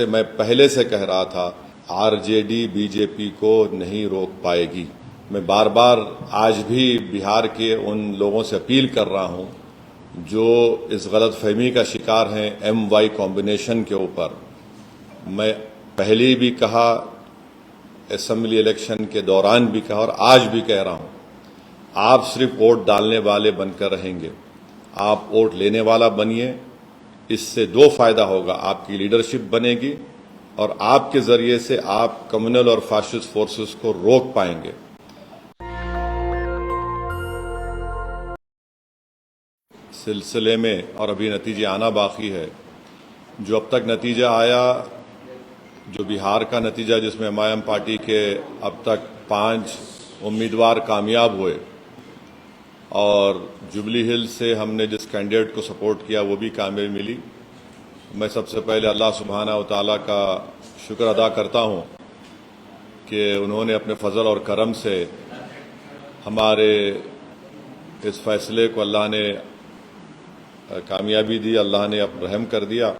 میں پہلے سے کہہ رہا تھا R J D B J P کو نہیں روک پائے گی۔ میں بار بار آج بھی بہار کے ان لوگوں سے اپیل کر رہا ہوں جو اس غلط فہمی کا شکار ہیں ایم وائی کمبینیشن کے اوپر۔ میں پہلے بھی کہا، اسمبلی الیکشن کے دوران بھی کہا اور آج بھی کہہ رہا ہوں، آپ صرف ووٹ ڈالنے والے بن کر رہیں گے، آپ ووٹ لینے والا بنیے۔ اس سے دو فائدہ ہوگا، آپ کی لیڈرشپ بنے گی اور آپ کے ذریعے سے آپ کمیونل اور فاشسٹ فورسز کو روک پائیں گے۔ سلسلے میں اور ابھی نتیجے آنا باقی ہے۔ جو اب تک نتیجہ آیا، جو بہار کا نتیجہ جس میں ایم آئی ایم پارٹی کے اب تک 5 امیدوار کامیاب ہوئے اور جوبلی ہل سے ہم نے جس کینڈیڈیٹ کو سپورٹ کیا وہ بھی کامیابی ملی۔ میں سب سے پہلے اللہ سبحانہ و تعالیٰ کا شکر ادا کرتا ہوں کہ انہوں نے اپنے فضل اور کرم سے ہمارے اس فیصلے کو اللہ نے کامیابی دی، اللہ نے رحم کر دیا۔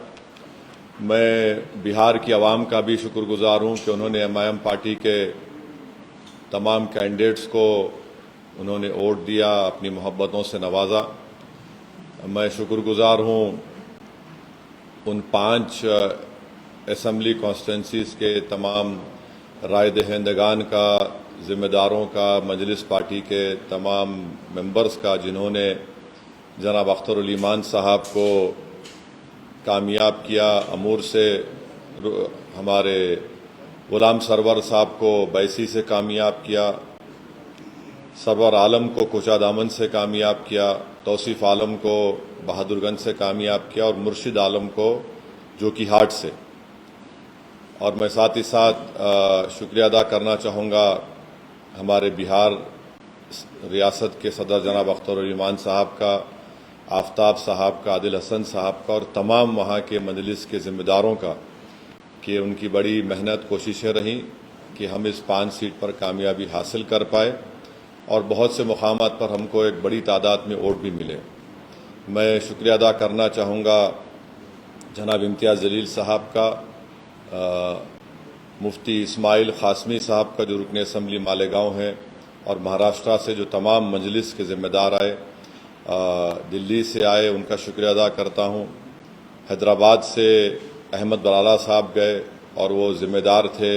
میں بہار کی عوام کا بھی شکر گزار ہوں کہ انہوں نے ایم آئی ایم پارٹی کے تمام کینڈیڈیٹس کو انہوں نے ووٹ دیا، اپنی محبتوں سے نوازا۔ میں شکر گزار ہوں ان 5 اسمبلی کانسٹیٹنسیز کے تمام رائے دہندگان کا، ذمہ داروں کا، مجلس پارٹی کے تمام ممبرز کا، جنہوں نے جناب اختر الایمان صاحب کو کامیاب کیا، امور سے ہمارے غلام سرور صاحب کو بیسی سے کامیاب کیا، سرور عالم کو کوچہ دامن سے کامیاب کیا، توصیف عالم کو بہادر گنج سے کامیاب کیا اور مرشد عالم کو جوکی ہاٹ سے۔ اور میں ساتھ ہی ساتھ شکریہ ادا کرنا چاہوں گا ہمارے بہار ریاست کے صدر جناب اختر الایمان صاحب کا، آفتاب صاحب کا، عادل حسن صاحب کا اور تمام وہاں کے مجلس کے ذمہ داروں کا کہ ان کی بڑی محنت کوششیں رہیں کہ ہم اس 5 سیٹ پر کامیابی حاصل کر پائے اور بہت سے مقامات پر ہم کو ایک بڑی تعداد میں ووٹ بھی ملے۔ میں شکریہ ادا کرنا چاہوں گا جناب امتیاز جلیل صاحب کا، مفتی اسماعیل قاسمی صاحب کا جو رکن اسمبلی مالیگاؤں ہیں، اور مہاراشٹرا سے جو تمام مجلس کے ذمہ دار آئے، دلی سے آئے، ان کا شکریہ ادا کرتا ہوں۔ حیدرآباد سے احمد برالا صاحب گئے اور وہ ذمہ دار تھے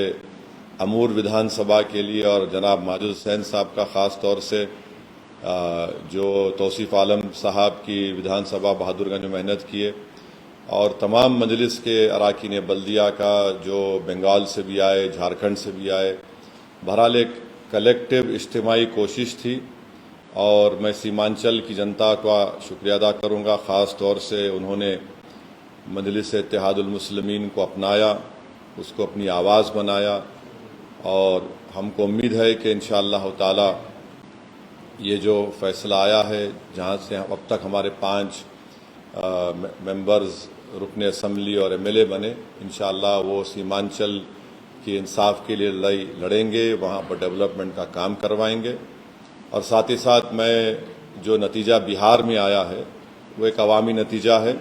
امور ودھان سبھا کے لیے، اور جناب ماجد حسین صاحب کا خاص طور سے جو توصیف عالم صاحب کی ودھان سبھا بہادر گنج میں محنت کیے، اور تمام مجلس کے اراکین بلدیہ کا جو بنگال سے بھی آئے، جھارکھنڈ سے بھی آئے۔ بہرحال ایک کلیکٹیو اجتماعی کوشش تھی اور میں سیمانچل کی جنتا کا شکریہ ادا کروں گا، خاص طور سے انہوں نے مجلس اتحاد المسلمین کو اپنایا، اس کو اپنی آواز بنایا، اور ہم کو امید ہے کہ انشاءاللہ تعالی یہ جو فیصلہ آیا ہے، جہاں سے اب تک ہمارے 5 ممبرز رکن اسمبلی اور ایم ایل اے بنے، انشاءاللہ وہ سیمانچل کی انصاف کے لیے لڑائی لڑیں گے، وہاں پر ڈیولپمنٹ کا کام کروائیں گے۔ اور ساتھ ہی ساتھ میں جو نتیجہ بہار میں آیا ہے وہ ایک عوامی نتیجہ ہے،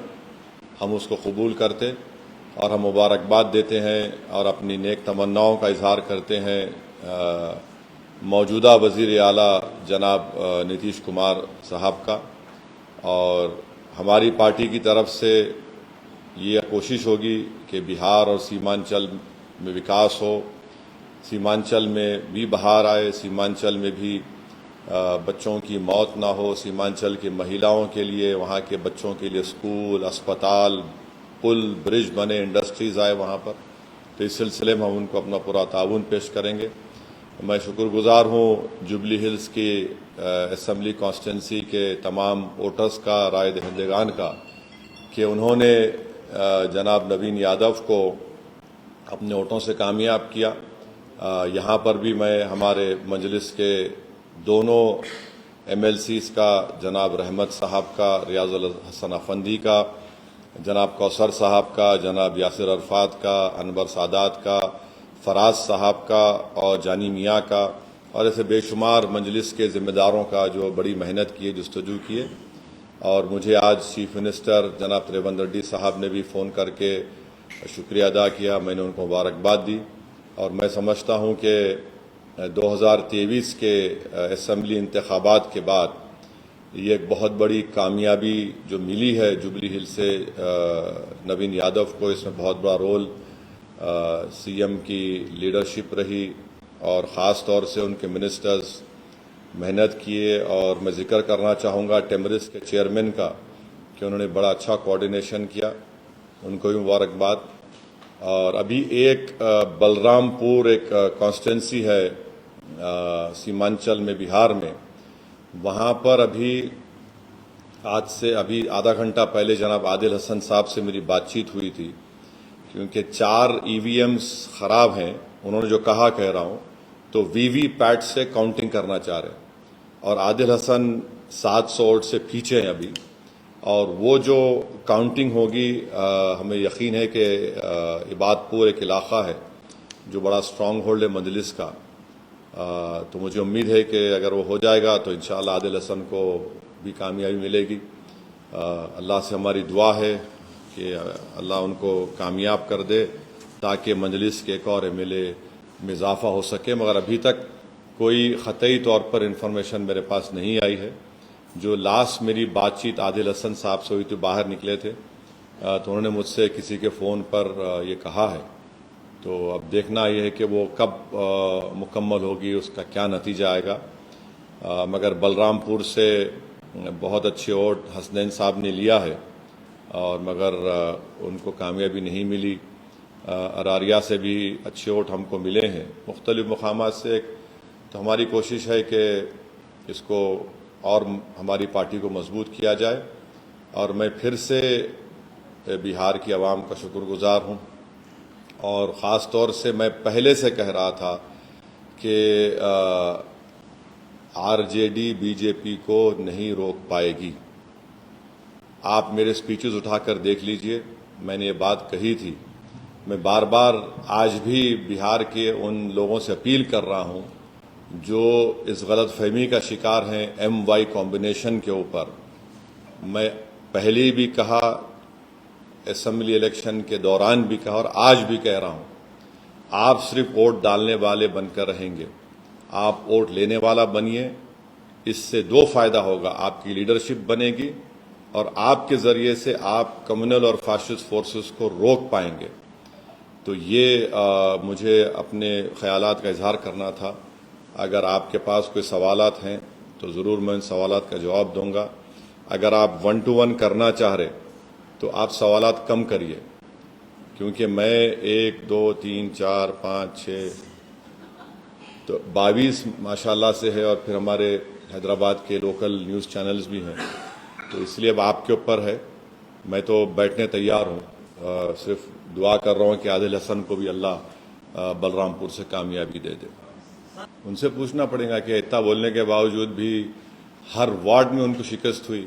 ہم اس کو قبول کرتے اور ہم مبارکباد دیتے ہیں اور اپنی نیک تمناؤں کا اظہار کرتے ہیں موجودہ وزیر اعلیٰ جناب نتیش کمار صاحب کا۔ اور ہماری پارٹی کی طرف سے یہ کوشش ہوگی کہ بہار اور سیمانچل میں وکاس ہو، سیمانچل میں بھی بہار آئے، سیمانچل میں بھی بچوں کی موت نہ ہو، سیمانچل کی مہیلاؤں کے لیے، وہاں کے بچوں کے لیے اسکول، اسپتال، پل، برج بنے، انڈسٹریز آئے وہاں پر۔ تو اس سلسلے میں ہم ان کو اپنا پورا تعاون پیش کریں گے۔ میں شکر گزار ہوں جوبلی ہلز کی اسمبلی کانسٹیٹنسی کے تمام ووٹرز کا، رائے دہندگان کا، کہ انہوں نے جناب نوین یادو کو اپنے ووٹوں سے کامیاب کیا۔ یہاں پر بھی میں ہمارے مجلس کے دونوں ایم ایل سیز کا، جناب رحمت صاحب کا، ریاض الحسن افندی کا، جناب کوثر صاحب کا، جناب یاسر عرفات کا، انور سادات کا، فراز صاحب کا اور جانی میاں کا، اور ایسے بے شمار مجلس کے ذمہ داروں کا جو بڑی محنت کیے، جستجو کیے۔ اور مجھے آج چیف منسٹر جناب ریونت ریڈی صاحب نے بھی فون کر کے شکریہ ادا کیا، میں نے ان کو مبارکباد دی، اور میں سمجھتا ہوں کہ 2023 کے اسمبلی انتخابات کے بعد یہ ایک بہت بڑی کامیابی جو ملی ہے جوبلی ہل سے نوین یادو کو، اس میں بہت بڑا رول سی ایم کی لیڈرشپ رہی، اور خاص طور سے ان کے منسٹرز محنت کیے، اور میں ذکر کرنا چاہوں گا ٹیمرس کے چیئرمین کا کہ انہوں نے بڑا اچھا کوارڈینیشن کیا، ان کو بھی مبارکباد۔ اور ابھی ایک بلرام پور ایک کانسٹیٹنسی ہے سیمانچل میں بہار میں، وہاں پر آج سے آدھا گھنٹہ پہلے جناب عادل حسن صاحب سے میری بات چیت ہوئی تھی، کیونکہ 4 EVMs خراب ہیں، انہوں نے جو کہہ رہا ہوں تو وی پیٹ سے کاؤنٹنگ کرنا چاہ رہے ہیں، اور عادل حسن 700 ووٹ سے پیچھے ہیں ابھی، اور وہ جو کاؤنٹنگ ہوگی ہمیں یقین ہے کہ عباد پور ایک علاقہ ہے جو بڑا سٹرانگ ہولڈ ہے مجلس کا، تو مجھے امید ہے کہ اگر وہ ہو جائے گا تو انشاءاللہ عادل حسن کو بھی کامیابی ملے گی۔ اللہ سے ہماری دعا ہے کہ اللہ ان کو کامیاب کر دے تاکہ مجلس کے ایک اور MLA میں اضافہ ہو سکے، مگر ابھی تک کوئی قطعی طور پر انفارمیشن میرے پاس نہیں آئی ہے۔ جو لاسٹ میری بات چیت عادل حسن صاحب سے ہوئی تھی، باہر نکلے تھے تو انہوں نے مجھ سے کسی کے فون پر یہ کہا ہے، تو اب دیکھنا یہ ہے کہ وہ کب مکمل ہوگی، اس کا کیا نتیجہ آئے گا، مگر بلرام پور سے بہت اچھے ووٹ حسنین صاحب نے لیا ہے، اور مگر ان کو کامیابی نہیں ملی۔ اراریا سے بھی اچھے ووٹ ہم کو ملے ہیں مختلف مقامات سے، تو ہماری کوشش ہے کہ اس کو اور ہماری پارٹی کو مضبوط کیا جائے، اور میں پھر سے بہار کی عوام کا شکر گزار ہوں، اور خاص طور سے میں پہلے سے کہہ رہا تھا کہ RJD BJP کو نہیں روک پائے گی۔ آپ میرے سپیچز اٹھا کر دیکھ لیجئے، میں نے یہ بات کہی تھی، میں بار بار آج بھی بہار کے ان لوگوں سے اپیل کر رہا ہوں جو اس غلط فہمی کا شکار ہیں MY کمبینیشن کے اوپر۔ میں پہلے بھی کہا، اسمبلی الیکشن کے دوران بھی کہا، اور آج بھی کہہ رہا ہوں، آپ صرف ووٹ ڈالنے والے بن کر رہیں گے، آپ ووٹ لینے والا بنیے۔ اس سے 2 فائدہ ہوگا، آپ کی لیڈرشپ بنے گی، اور آپ کے ذریعے سے آپ کمیونل اور فاشسٹ فورسز کو روک پائیں گے۔ تو یہ مجھے اپنے خیالات کا اظہار کرنا تھا۔ اگر آپ کے پاس کوئی سوالات ہیں تو ضرور میں ان سوالات کا جواب دوں گا۔ اگر آپ 1 to 1 کرنا چاہ رہے تو آپ سوالات کم کریے، کیونکہ میں 1 2 3 4 5 6 تو 22 ماشاءاللہ سے ہے، اور پھر ہمارے حیدرآباد کے لوکل نیوز چینلز بھی ہیں، تو اس لیے اب آپ کے اوپر ہے۔ میں تو بیٹھنے تیار ہوں، صرف دعا کر رہا ہوں کہ عادل حسن کو بھی اللہ بلرام پور سے کامیابی دے دے۔ ان سے پوچھنا پڑے گا کہ اتنا بولنے کے باوجود بھی ہر وارڈ میں ان کو شکست ہوئی،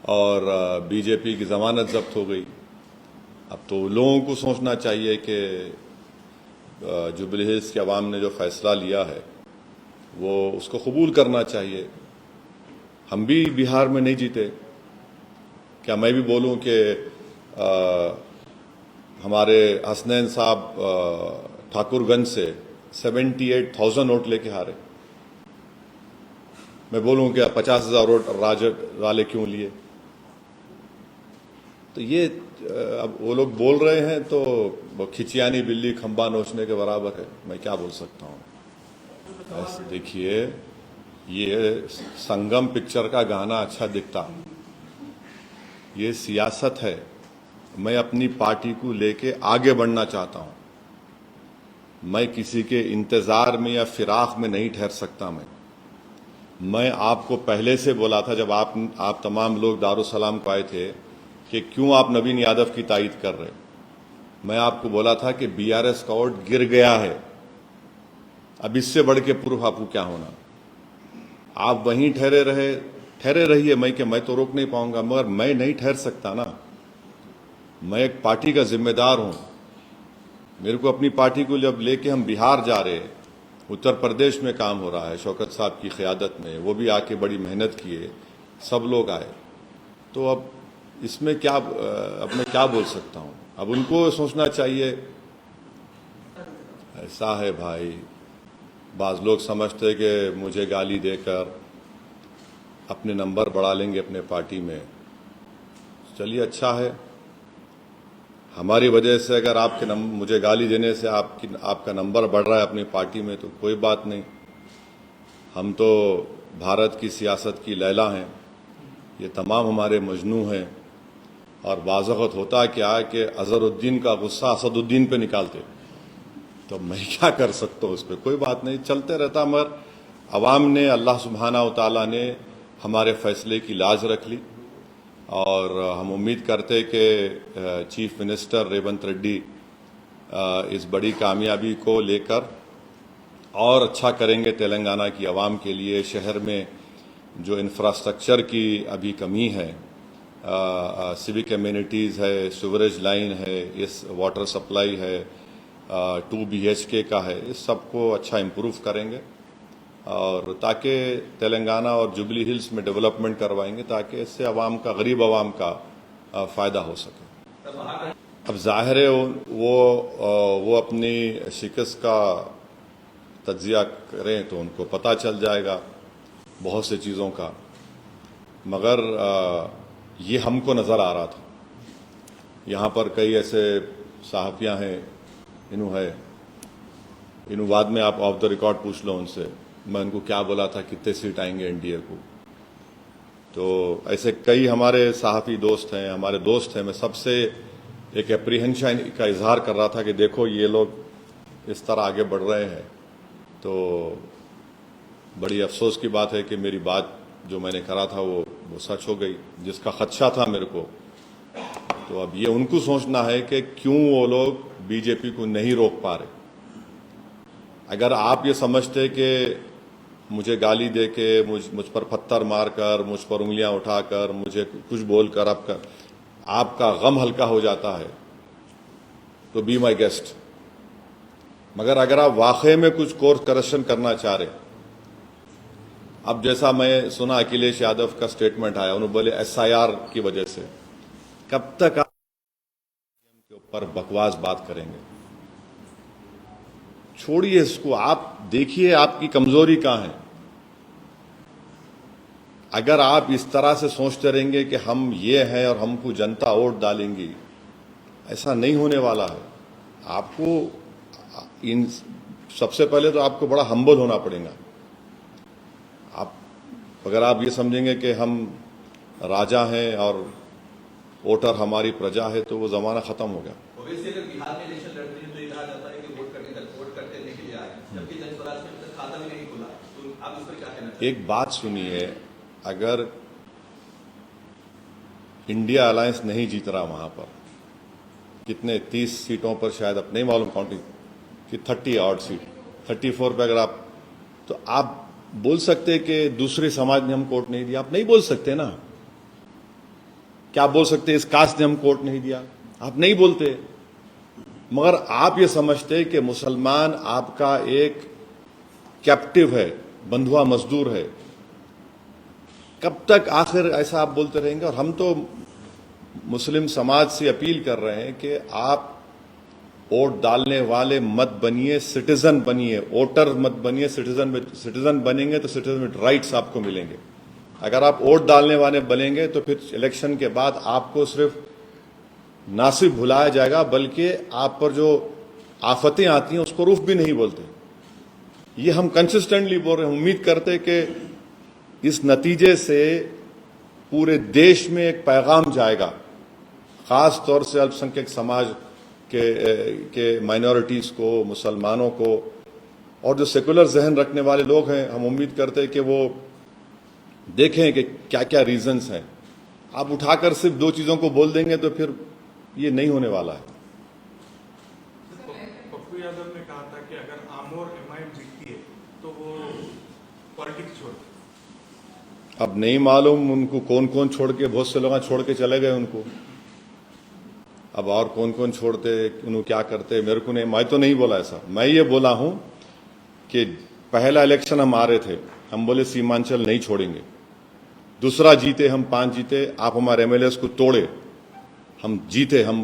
اور BJP کی ضمانت ضبط ہو گئی۔ اب تو لوگوں کو سوچنا چاہیے کہ جوبلی ہلز کے عوام نے جو فیصلہ لیا ہے وہ اس کو قبول کرنا چاہیے۔ ہم بھی بہار میں نہیں جیتے، کیا میں بھی بولوں کہ ہمارے حسنین صاحب ٹھاکر گنج سے 78,000 ووٹ لے کے ہارے؟ میں بولوں کہ 50,000 ووٹ راجد والے کیوں لیے؟ تو یہ اب وہ لوگ بول رہے ہیں تو وہ کھچیانی بلی کھمبا نوچنے کے برابر ہے، میں کیا بول سکتا ہوں۔ دیکھیے، یہ سنگم پکچر کا گانا اچھا دکھتا، یہ سیاست ہے۔ میں اپنی پارٹی کو لے کے آگے بڑھنا چاہتا ہوں، میں کسی کے انتظار میں یا فراق میں نہیں ٹھہر سکتا۔ میں آپ کو پہلے سے بولا تھا جب آپ تمام لوگ دارالسلام کو آئے تھے کہ کیوں آپ نوین یادو کی تائید کر رہے، میں آپ کو بولا تھا کہ BRS کا ووٹ گر گیا ہے، اب اس سے بڑھ کے پرخافو کیا ہونا۔ آپ وہیں ٹھہرے رہیے، میں تو روک نہیں پاؤں گا، مگر میں نہیں ٹھہر سکتا نا، میں ایک پارٹی کا ذمہ دار ہوں۔ میرے کو اپنی پارٹی کو جب لے کے ہم بہار جا رہے، اتر پردیش میں کام ہو رہا ہے شوکت صاحب کی قیادت میں، وہ بھی آ کے بڑی محنت کیے، سب لوگ آئے، تو اب اس میں کیا اب میں کیا بول سکتا ہوں۔ اب ان کو سوچنا چاہیے. ایسا ہے بھائی, بعض لوگ سمجھتے کہ مجھے گالی دے کر اپنے نمبر بڑھا لیں گے اپنے پارٹی میں. چلیے اچھا ہے, ہماری وجہ سے اگر آپ کے مجھے گالی دینے سے آپ کا نمبر بڑھ رہا ہے اپنی پارٹی میں تو کوئی بات نہیں. ہم تو بھارت کی سیاست کی لیلا ہیں, یہ تمام ہمارے مجنو ہیں. اور بعض وقت ہوتا کیا ہے کہ اظہر الدین کا غصہ اسد الدین پہ نکالتے, تو میں کیا کر سکتا ہوں اس پہ. کوئی بات نہیں, چلتے رہتا. مگر عوام نے, اللہ سبحانہ و تعالیٰ نے ہمارے فیصلے کی لاج رکھ لی, اور ہم امید کرتے کہ چیف منسٹر ریونت ریڈی اس بڑی کامیابی کو لے کر اور اچھا کریں گے تلنگانہ کی عوام کے لیے. شہر میں جو انفراسٹرکچر کی ابھی کمی ہے, سیوک ایمینٹیز ہے, سیوریج لائن ہے, اس واٹر سپلائی ہے, 2 BHK کا ہے, اس سب کو اچھا امپروو کریں گے, اور تاکہ تلنگانہ اور جوبلی ہلز میں ڈیولپمنٹ کروائیں گے تاکہ اس سے عوام کا, غریب عوام کا فائدہ ہو سکے. اب ظاہر ہے وہ اپنی شکست کا تجزیہ کریں تو ان کو پتہ چل جائے گا بہت سے چیزوں کا. مگر یہ ہم کو نظر آ رہا تھا. یہاں پر کئی ایسے صحافیاں ہیں, انہوں بعد میں آپ آف دا ریکارڈ پوچھ لو ان سے, میں ان کو کیا بولا تھا, کتنے سیٹ آئیں گے NDA کو. تو ایسے کئی ہمارے صحافی دوست ہیں, ہمارے دوست ہیں. میں سب سے ایک اپریہنشن کا اظہار کر رہا تھا کہ دیکھو یہ لوگ اس طرح آگے بڑھ رہے ہیں. تو بڑی افسوس کی بات ہے کہ میری بات جو میں نے کرا تھا وہ سچ ہو گئی, جس کا خدشہ تھا میرے کو. تو اب یہ ان کو سوچنا ہے کہ کیوں وہ لوگ BJP کو نہیں روک پا رہے. اگر آپ یہ سمجھتے کہ مجھے گالی دے کے, مجھ پر پتھر مار کر, مجھ پر انگلیاں اٹھا کر, مجھے کچھ بول کر آپ کا غم ہلکا ہو جاتا ہے تو بی مائی گیسٹ. مگر اگر آپ واقعی میں کچھ کورس کریکشن کرنا چاہ رہے, اب جیسا میں سنا اکھلیش یادو کا سٹیٹمنٹ آیا, انہوں بولے SIR کی وجہ سے, کب تک آپ کے اوپر بکواس بات کریں گے. چھوڑیے اس کو, آپ دیکھیے آپ کی کمزوری کہاں ہے. اگر آپ اس طرح سے سوچتے رہیں گے کہ ہم یہ ہیں اور ہم کو جنتا ووٹ ڈالیں گی, ایسا نہیں ہونے والا ہے. آپ کو سب سے پہلے تو آپ کو بڑا ہمبل ہونا پڑے گا. اگر آپ یہ سمجھیں گے کہ ہم راجا ہیں اور ووٹر ہماری پرجا ہے تو وہ زمانہ ختم ہو گیا. ایک بات سنیے, اگر انڈیا الائنس نہیں جیت رہا وہاں پر, کتنے 30 سیٹوں پر شاید, اب نہیں معلوم کاؤنٹنگ کہ 30 آؤٹ سیٹ, 34 پہ اگر تو آپ بول سکتے کہ دوسرے سماج نے ہم کو ووٹ نہیں دیا. آپ نہیں بول سکتے نا. کیا بول سکتے اس کاسٹ نے ہم کو ووٹ نہیں دیا, آپ نہیں بولتے. مگر آپ یہ سمجھتے کہ مسلمان آپ کا ایک کیپٹیو ہے, بندھوا مزدور ہے. کب تک آخر ایسا آپ بولتے رہیں گے؟ اور ہم تو مسلم سماج سے اپیل کر رہے ہیں کہ آپ ووٹ ڈالنے والے مت بنیے, سٹیزن بنیے. ووٹر مت بنیے, سٹیزن بنیں گے تو سٹیزن رائٹس آپ کو ملیں گے. اگر آپ ووٹ ڈالنے والے بنیں گے تو پھر الیکشن کے بعد آپ کو صرف نہ صرف بھلایا جائے گا بلکہ آپ پر جو آفتیں آتی ہیں اس کو روف بھی نہیں بولتے. یہ ہم کنسسٹنٹلی بول رہے ہیں. امید کرتے کہ اس نتیجے سے پورے دیش میں ایک پیغام جائے گا, خاص طور سے الپ سنکھیک سماج کے مائنورٹیز کو, مسلمانوں کو, اور جو سیکولر ذہن رکھنے والے لوگ ہیں. ہم امید کرتے ہیں کہ وہ دیکھیں کہ کیا کیا ریزنز ہیں. آپ اٹھا کر صرف 2 چیزوں کو بول دیں گے تو پھر یہ نہیں ہونے والا ہے. پپو یادو نے کہا تھا کہ اگر آمور MIM جیتتی ہے تو وہ پالیٹکس چھوڑ. اب نہیں معلوم ان کو کون کون چھوڑ کے, بہت سے لوگ چھوڑ کے چلے گئے ان کو. اب اور کون کون چھوڑتے, انہوں کیا کرتے, میرے کو نہیں, میں تو نہیں بولا ایسا. میں یہ بولا ہوں کہ پہلا الیکشن ہم آ رہے تھے, ہم بولے سیمانچل نہیں چھوڑیں گے. دوسرا جیتے, ہم 5 جیتے, آپ ہمارے MLAs کو توڑے, ہم جیتے, ہم